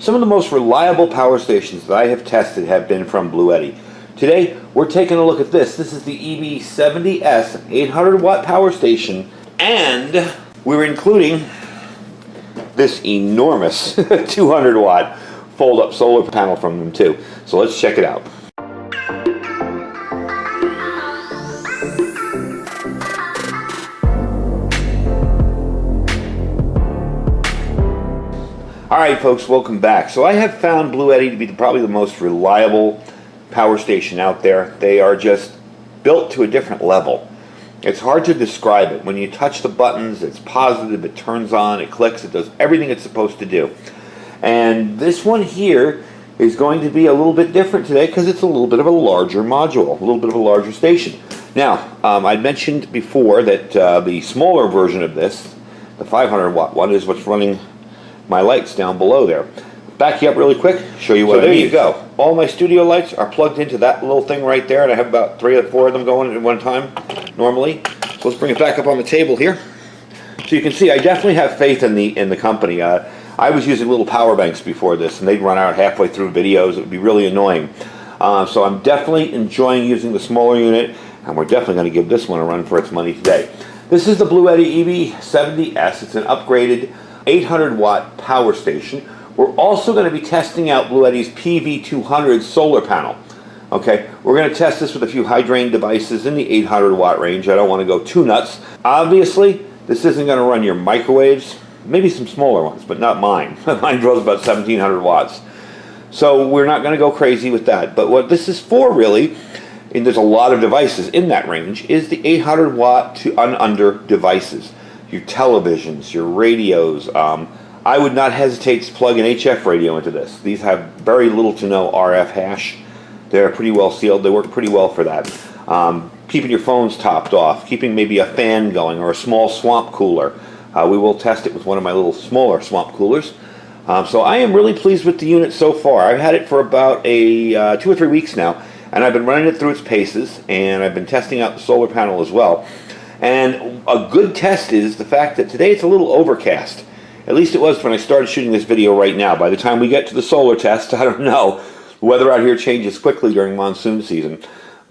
Some of the most reliable power stations that I have tested have been from Bluetti. Today, we're taking a look at this. This is the EB70S 800-watt power station, and we're including this enormous 200-watt fold-up solar panel from them too. So let's check it out. Alright folks, welcome back. So I have found Bluetti to be probably the most reliable power station out there. They are just built to a different level. It's hard to describe it. When you touch the buttons, it's positive, it turns on, it clicks, it does everything it's supposed to do. And this one here is going to be a little bit different today because it's a little bit of a larger module, a little bit of a larger station. Now, I mentioned before that the smaller version of this, the 500-watt one, is what's running my lights down below there. Back you up really quick, show you what I mean. There you go. All my studio lights are plugged into that little thing right there, and I have about 3 or 4 of them going at one time normally. So let's bring it back up on the table here. So you can see I definitely have faith in the company. I was using little power banks before this, and they'd run out halfway through videos. It would be really annoying. So I'm definitely enjoying using the smaller unit, and we're definitely going to give this one a run for its money today. This is the Bluetti EB70S. It's an upgraded 800-watt power station. We're also going to be testing out Bluetti's PV200 solar panel. Okay, we're going to test this with a few high-drain devices in the 800-watt range. I don't want to go too nuts. Obviously, this isn't going to run your microwaves, maybe some smaller ones, but not mine. Mine draws about 1,700 watts. So we're not going to go crazy with that. But what this is for, really, and there's a lot of devices in that range, is the 800-watt to under devices. Your televisions, your radios. I would not hesitate to plug an HF radio into this. These have very little to no RF hash. They're pretty well sealed. They work pretty well for that. Keeping your phones topped off, keeping maybe a fan going or a small swamp cooler. We will test it with one of my little smaller swamp coolers. So I am really pleased with the unit so far. I've had it for about 2 or 3 weeks now, and I've been running it through its paces, and I've been testing out the solar panel as well. And a good test is the fact that today it's a little overcast. At least it was when I started shooting this video right now. By the time we get to the solar test, I don't know. The weather out here changes quickly during monsoon season.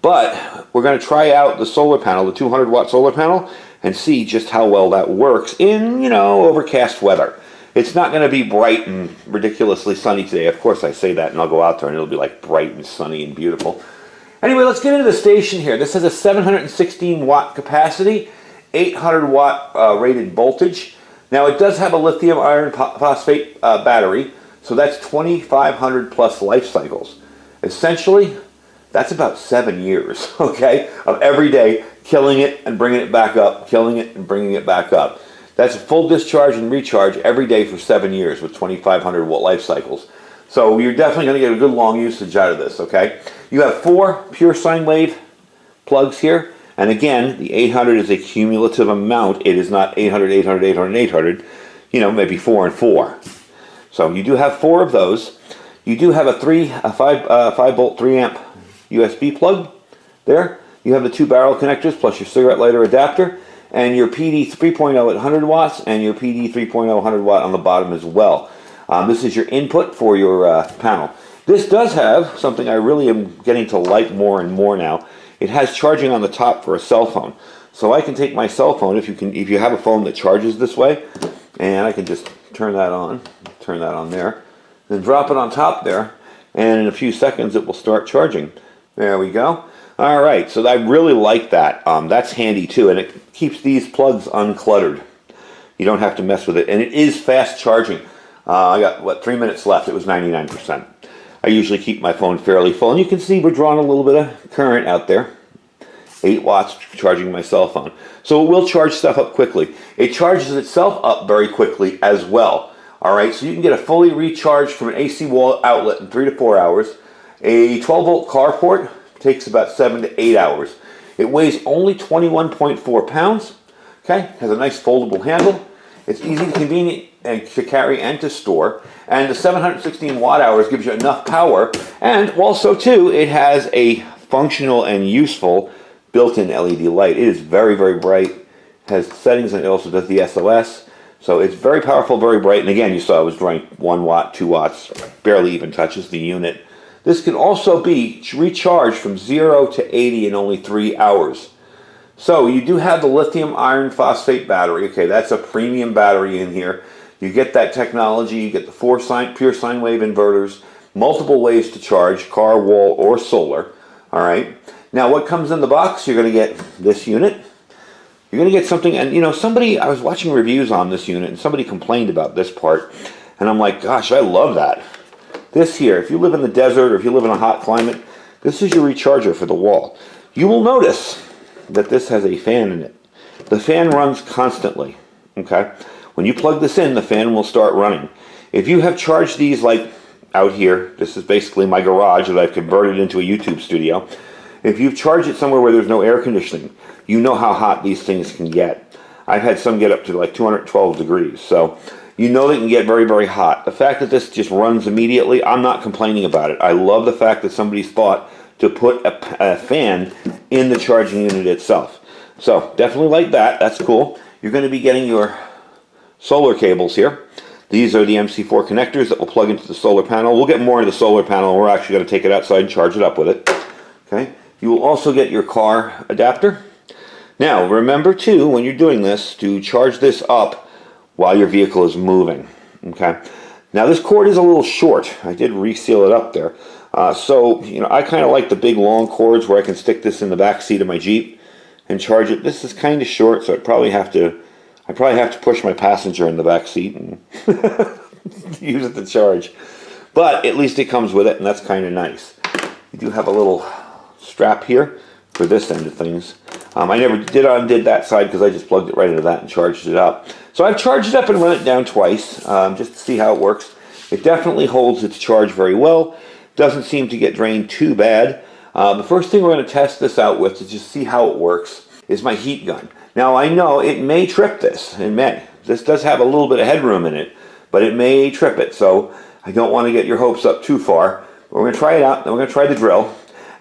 But we're going to try out the solar panel, the 200-watt solar panel, and see just how well that works in, overcast weather. It's not going to be bright and ridiculously sunny today. Of course I say that and I'll go out there and it'll be like bright and sunny and beautiful. Anyway, let's get into the station here. This has a 716-watt capacity, 800-watt rated voltage. Now, it does have a lithium iron phosphate battery, so that's 2,500 plus life cycles. Essentially, that's about 7 years, okay, of every day killing it and bringing it back up, killing it and bringing it back up. That's a full discharge and recharge every day for 7 years with 2,500 watt life cycles. So you're definitely going to get a good long usage out of this, okay? You have 4 pure sine wave plugs here. And again, the 800 is a cumulative amount. It is not 800, 800, 800, 800. Maybe 4 and 4. So you do have 4 of those. You do have a 5 volt 3 amp USB plug there. You have the 2 barrel connectors plus your cigarette lighter adapter. And your PD 3.0 at 100 watts and your PD 3.0 100 watt on the bottom as well. This is your input for your panel. This does have something I really am getting to like more and more now. It has charging on the top for a cell phone. So I can take my cell phone, if you have a phone that charges this way, and I can just turn that on there, then drop it on top there, and in a few seconds it will start charging. There we go. All right, so I really like that. That's handy too, and it keeps these plugs uncluttered. You don't have to mess with it, and it is fast charging. I got, 3 minutes left. It was 99%. I usually keep my phone fairly full, and you can see we're drawing a little bit of current out there. 8 watts charging my cell phone. So it will charge stuff up quickly. It charges itself up very quickly as well. All right, so you can get a fully recharged from an AC wall outlet in 3 to 4 hours. A 12-volt car port takes about 7 to 8 hours. It weighs only 21.4 pounds. Okay, has a nice foldable handle. It's easy and convenient to carry and to store. And the 716 watt hours gives you enough power. And also, too, it has a functional and useful built-in LED light. It is very, very bright. It has settings, and it also does the SOS. So it's very powerful, very bright. And again, you saw it was drawing 1 watt, 2 watts, barely even touches the unit. This can also be recharged from 0 to 80 in only 3 hours. So you do have the lithium iron phosphate battery. Okay, that's a premium battery in here. You get that technology, you get the 4 pure sine wave inverters, multiple ways to charge, car, wall, or solar. All right. Now what comes in the box? You're going to get this unit. You're going to get something, and you know, I was watching reviews on this unit, and somebody complained about this part, and I'm like, gosh, I love that. This here, if you live in the desert or if you live in a hot climate, this is your recharger for the wall. You will notice that this has a fan in it. The fan runs constantly, okay? When you plug this in, the fan will start running. If you have charged these like out here, this is basically my garage that I've converted into a YouTube studio. If you've charged it somewhere where there's no air conditioning, you know how hot these things can get. I've had some get up to like 212 degrees, so you know they can get very, very hot. The fact that this just runs immediately, I'm not complaining about it. I love the fact that somebody's thought to put a fan in the charging unit itself. So definitely like that. That's cool. You're going to be getting your solar cables here. These are the MC4 connectors that will plug into the solar panel. We'll get more into the solar panel. We're actually going to take it outside and charge it up with it. Okay. You will also get your car adapter. Now, remember too, when you're doing this, to charge this up while your vehicle is moving. Okay. Now this cord is a little short. I did reseal it up there. So, you know, I kind of like the big long cords where I can stick this in the back seat of my Jeep and charge it. This is kind of short, so I probably have to push my passenger in the back seat and use it to charge. But at least it comes with it, and that's kind of nice. You do have a little strap here for this end of things. I never undid that side because I just plugged it right into that and charged it up. So I've charged it up and run it down twice just to see how it works. It definitely holds its charge very well. Doesn't seem to get drained too bad. The first thing we're going to test this out with to just see how it works is my heat gun. Now I know it may trip this. It may. This does have a little bit of headroom in it, but it may trip it. So I don't want to get your hopes up too far. But we're going to try it out. Then we're going to try the drill.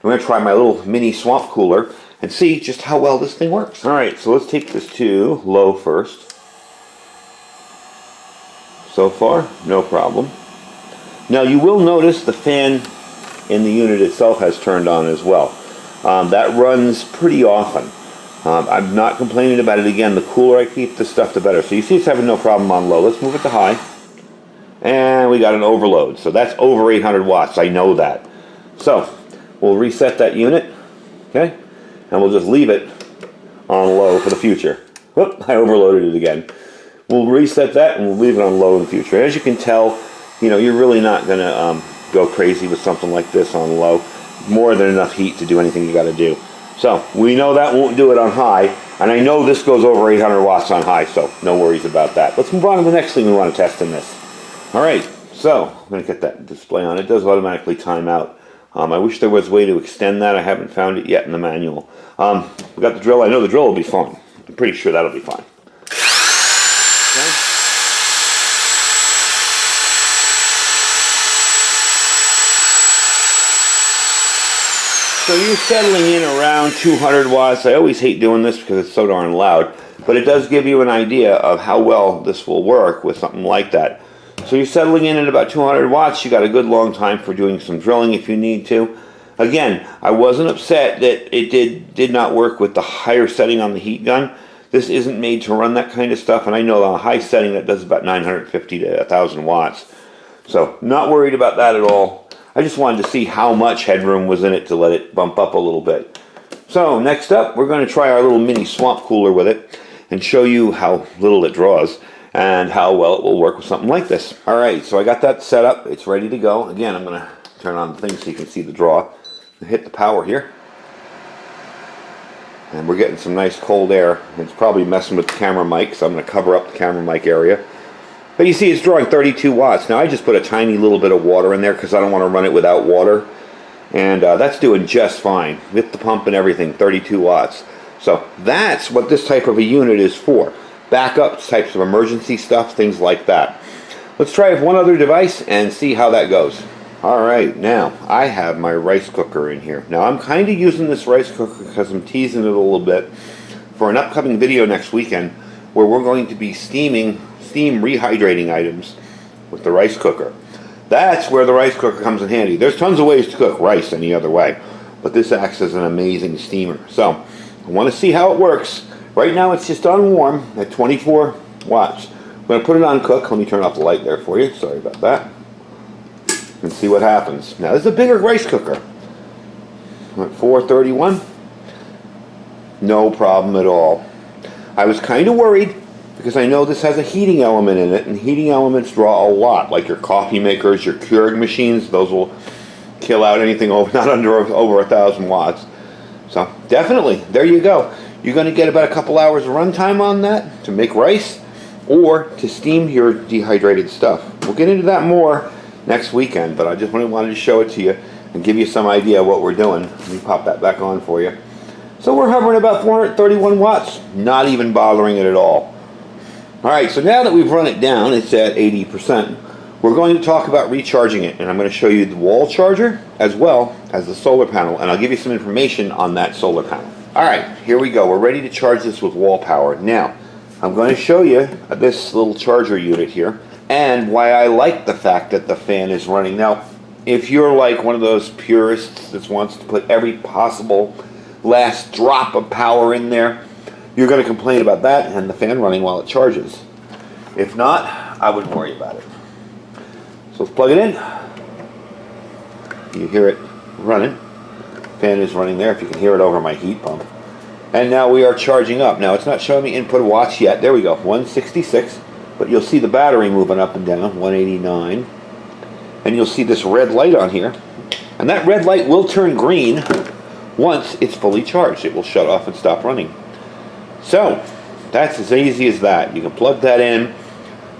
We're going to try my little mini swamp cooler and see just how well this thing works. All right, so let's take this to low first. So far, no problem. Now you will notice the fan in the unit itself has turned on as well. That runs pretty often. I'm not complaining about it. Again, the cooler I keep the stuff, the better. So you see it's having no problem on low. Let's move it to high. And we got an overload. So that's over 800 watts. I know that. So we'll reset that unit. Okay? And we'll just leave it on low for the future. Whoop, I overloaded it again. We'll reset that and we'll leave it on low in the future. As you can tell, you know, you're really not going to go crazy with something like this on low. More than enough heat to do anything you got to do. So we know that won't do it on high, and I know this goes over 800 watts on high, so no worries about that. Let's move on to the next thing we want to test in this. All right, so I'm going to get that display on. It does automatically time out. I wish there was a way to extend that. I haven't found it yet in the manual. We got the drill. I know the drill will be fine. I'm pretty sure that'll be fine. Okay. So you're settling in around 200 watts. I always hate doing this because it's so darn loud, but it does give you an idea of how well this will work with something like that. So you're settling in at about 200 watts. You got a good long time for doing some drilling if you need to. Again, I wasn't upset that it did not work with the higher setting on the heat gun. This isn't made to run that kind of stuff, and I know on a high setting that does about 950 to 1,000 watts. So not worried about that at all. I just wanted to see how much headroom was in it to let it bump up a little bit. So next up, we're going to try our little mini swamp cooler with it and show you how little it draws and how well it will work with something like this. All right, so I got that set up. It's ready to go. Again, I'm going to turn on the thing so you can see the draw. Hit the power here. And we're getting some nice cold air. It's probably messing with the camera mic, so I'm going to cover up the camera mic area. But you see it's drawing 32 watts. Now I just put a tiny little bit of water in there because I don't want to run it without water. And that's doing just fine. With the pump and everything, 32 watts. So that's what this type of a unit is for. Backup types of emergency stuff, things like that. Let's try one other device and see how that goes. Alright, now I have my rice cooker in here. Now I'm kind of using this rice cooker because I'm teasing it a little bit for an upcoming video next weekend where we're going to be steaming steam rehydrating items with the rice cooker. That's where the rice cooker comes in handy. There's tons of ways to cook rice any other way, but this acts as an amazing steamer. So I want to see how it works. Right now it's just on warm at 24 watts. I'm going to put it on cook. Let me turn off the light there for you. Sorry about that. And see what happens. Now this is a bigger rice cooker. At 431. No problem at all. I was kind of worried because I know this has a heating element in it, and heating elements draw a lot, like your coffee makers, your Keurig machines. Those will kill out anything over, not under over 1,000 watts. So definitely, there you go. You're going to get about a couple hours of runtime on that to make rice or to steam your dehydrated stuff. We'll get into that more next weekend, but I just wanted to show it to you and give you some idea of what we're doing. Let me pop that back on for you. So we're hovering about 431 watts, not even bothering it at all. Alright, so now that we've run it down, it's at 80%, we're going to talk about recharging it, and I'm going to show you the wall charger as well as the solar panel, and I'll give you some information on that solar panel. Alright, here we go. We're ready to charge this with wall power. Now, I'm going to show you this little charger unit here, and why I like the fact that the fan is running. Now, if you're like one of those purists that wants to put every possible last drop of power in there, you're going to complain about that and the fan running while it charges. If not, I wouldn't worry about it. So let's plug it in. You hear it running. Fan is running there, if you can hear it over my heat pump. And now we are charging up. Now it's not showing me input watts yet. There we go, 166. But you'll see the battery moving up and down, 189. And you'll see this red light on here. And that red light will turn green once it's fully charged. It will shut off and stop running. So that's as easy as that. You can plug that in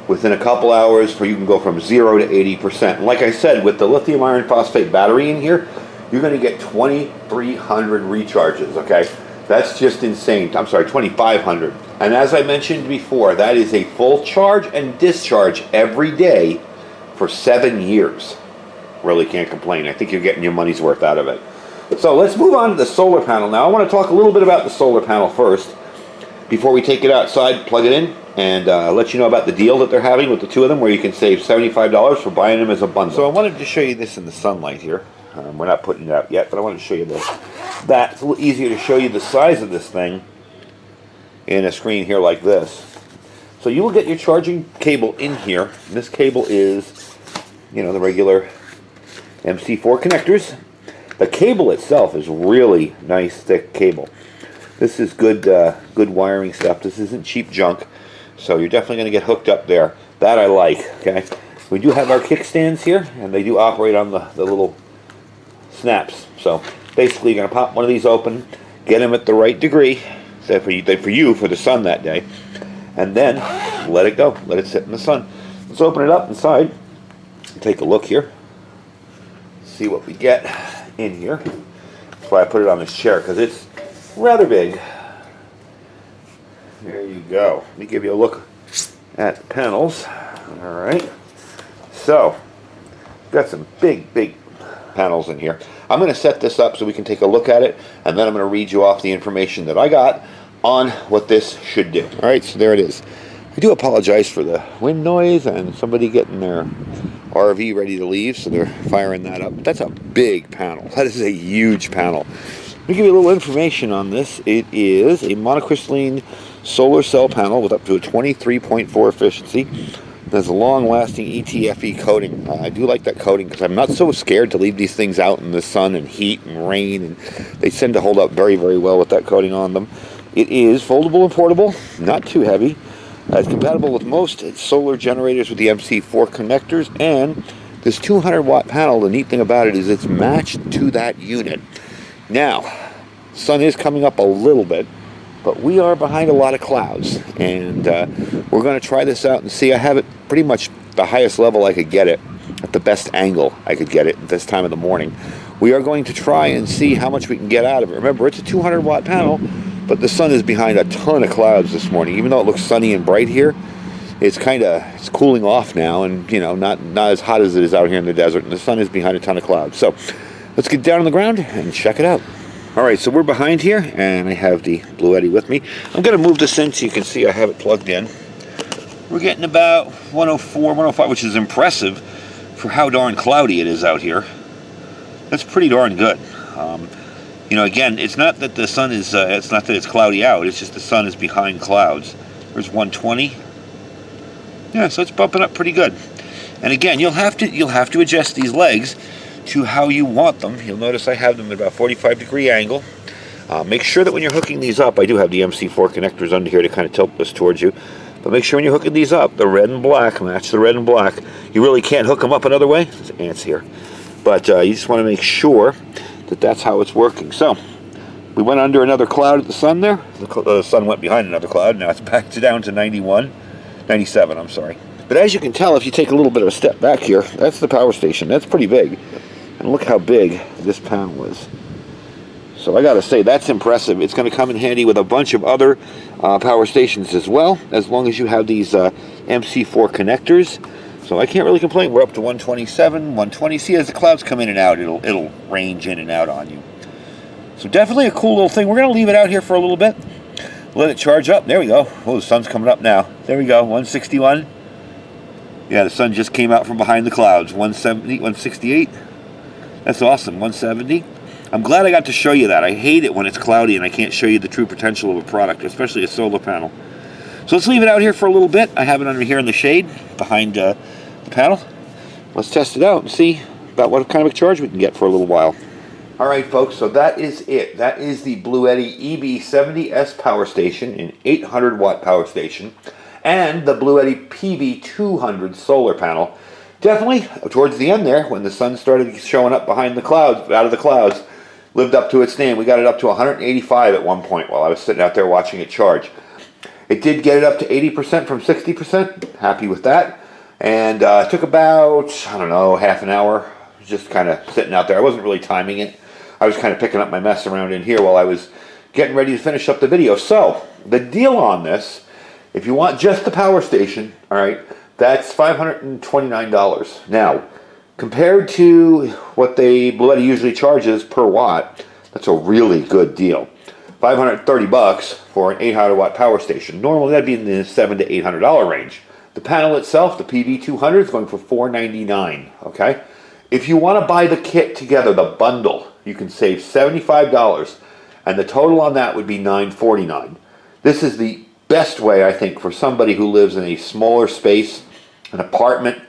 within a couple hours, where you can go from 0 to 80%. And like I said, with the lithium iron phosphate battery in here, you're going to get 2,300 recharges, okay? That's just insane. I'm sorry, 2,500. And as I mentioned before, that is a full charge and discharge every day for 7 years. Really can't complain. I think you're getting your money's worth out of it. So let's move on to the solar panel now. I want to talk a little bit about the solar panel first before we take it outside, plug it in, and let you know about the deal that they're having with the two of them, where you can save $75 for buying them as a bundle. So I wanted to show you this in the sunlight here. We're not putting it out yet, but I wanted to show you this. It's a little easier to show you the size of this thing in a screen here like this. So you will get your charging cable in here. This cable is, you know, the regular MC4 connectors. The cable itself is really nice, thick cable. This is good wiring stuff. This isn't cheap junk, so you're definitely going to get hooked up there. That I like, okay? We do have our kickstands here, and they do operate on the little snaps. So basically, you're going to pop one of these open, get them at the right degree, say for you, for the sun that day, and then let it go. Let it sit in the sun. Let's open it up inside and take a look here. See what we get in here. That's why I put it on this chair, because it's rather big. There you go. Let me give you a look at the panels. Alright. So, got some big panels in here. I'm going to set this up so we can take a look at it, and then I'm going to read you off the information that I got on what this should do. Alright, so there it is. I do apologize for the wind noise and somebody getting their RV ready to leave, so they're firing that up. But that's a big panel. That is a huge panel. Let me give you a little information on this. It is a monocrystalline solar cell panel with up to a 23.4 efficiency. It has a long-lasting ETFE coating. I do like that coating because I'm not so scared to leave these things out in the sun and heat and rain, and they tend to hold up very, very well with that coating on them. It is foldable and portable, not too heavy. It's compatible with most solar generators with the MC4 connectors, and this 200-watt panel, the neat thing about it is it's matched to that unit. Now, sun is coming up a little bit, but we are behind a lot of clouds, and we're going to try this out and see. I have it pretty much the highest level I could get it, at the best angle I could get it at this time of the morning. We are going to try and see how much we can get out of it. Remember, it's a 200-watt panel, but the sun is behind a ton of clouds this morning. Even though it looks sunny and bright here, it's cooling off now, and you know, not as hot as it is out here in the desert, and the sun is behind a ton of clouds. So let's get down on the ground and check it out. Alright, so we're behind here, and I have the Bluetti with me. I'm going to move this in so you can see I have it plugged in. We're getting about 104, 105, which is impressive for how darn cloudy it is out here. That's pretty darn good. You know, again, it's not that the sun is, it's not that it's cloudy out, it's just the sun is behind clouds. There's 120. Yeah, so it's bumping up pretty good. And again, you'll have to adjust these legs to how you want them. You'll notice I have them at about 45-degree angle. Make sure that when you're hooking these up, I do have the MC4 connectors under here to kind of tilt this towards you. But make sure when you're hooking these up, the red and black, match the red and black. You really can't hook them up another way. There's ants here. But you just want to make sure that that's how it's working. So, we went under another cloud at the sun there. The sun went behind another cloud. Now it's back down to 97, I'm sorry. But as you can tell, if you take a little bit of a step back here, that's the power station. That's pretty big. And look how big this panel is. So I gotta say, that's impressive. It's gonna come in handy with a bunch of other power stations as well, as long as you have these MC4 connectors. So I can't really complain. We're up to 127, 120. See, as the clouds come in and out, it'll range in and out on you. So definitely a cool little thing. We're gonna leave it out here for a little bit. Let it charge up. There we go. Oh, the sun's coming up now. There we go, 161. Yeah, the sun just came out from behind the clouds. 170, 168. That's awesome, 170. I'm glad I got to show you that. I hate it when it's cloudy and I can't show you the true potential of a product, especially a solar panel. So let's leave it out here for a little bit. I have it under here in the shade behind the panel. Let's test it out and see about what kind of a charge we can get for a little while. All right, folks, so that is it. That is the Bluetti EB70S power station, an 800-watt power station, and the Bluetti PV200 solar panel. Definitely, towards the end there, when the sun started showing up behind the clouds, out of the clouds, lived up to its name. We got it up to 185 at one point while I was sitting out there watching it charge. It did get it up to 80% from 60%. Happy with that. And it took about, I don't know, half an hour. Just kind of sitting out there. I wasn't really timing it. I was kind of picking up my mess around in here while I was getting ready to finish up the video. So, the deal on this, if you want just the power station, all right, that's $529. Now, compared to what Bluetti usually charges per watt, that's a really good deal. $530 for an 800-watt power station. Normally, that'd be in the $700 to $800 range. The panel itself, the PV200, is going for $499. Okay. If you want to buy the kit together, the bundle, you can save $75, and the total on that would be $949. This is the best way, I think, for somebody who lives in a smaller space, an apartment,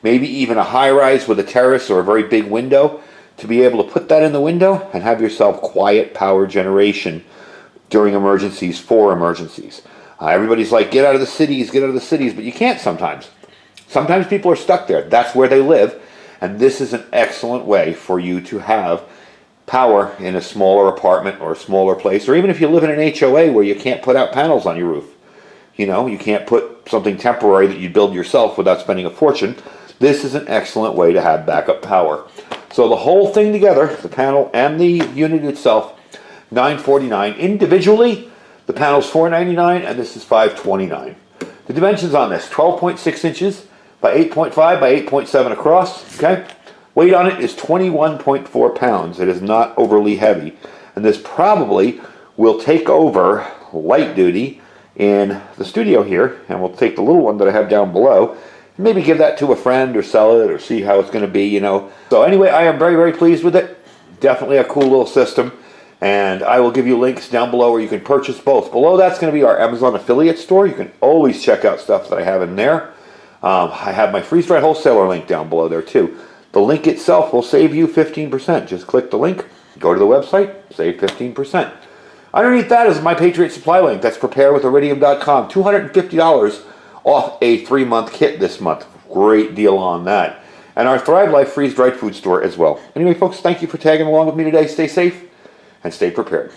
maybe even a high-rise with a terrace or a very big window, to be able to put that in the window and have yourself quiet power generation during emergencies, for emergencies. Everybody's like, get out of the cities, but you can't sometimes. Sometimes people are stuck there. That's where they live. And this is an excellent way for you to have power in a smaller apartment or a smaller place, or even if you live in an HOA where you can't put out panels on your roof. You know, you can't put something temporary that you build yourself without spending a fortune. This is an excellent way to have backup power. So the whole thing together, the panel and the unit itself, $949. Individually, the panel's $499 and this is $529. The dimensions on this, 12.6 inches by 8.5 by 8.7 across, okay? Weight on it is 21.4 pounds. It is not overly heavy. And this probably will take over light duty in the studio here, and we'll take the little one that I have down below, and maybe give that to a friend or sell it or see how it's going to be, you know. So anyway, I am very, very pleased with it. Definitely a cool little system. And I will give you links down below where you can purchase both. Below that's going to be our Amazon affiliate store. You can always check out stuff that I have in there. I have my freeze-dried wholesaler link down below there too. The link itself will save you 15%. Just click the link, go to the website, save 15%. Underneath that is my Patriot Supply link. That's preparewithiridium.com. $250 off a 3-month kit this month. Great deal on that. And our Thrive Life freeze-dried food store as well. Anyway, folks, thank you for tagging along with me today. Stay safe and stay prepared.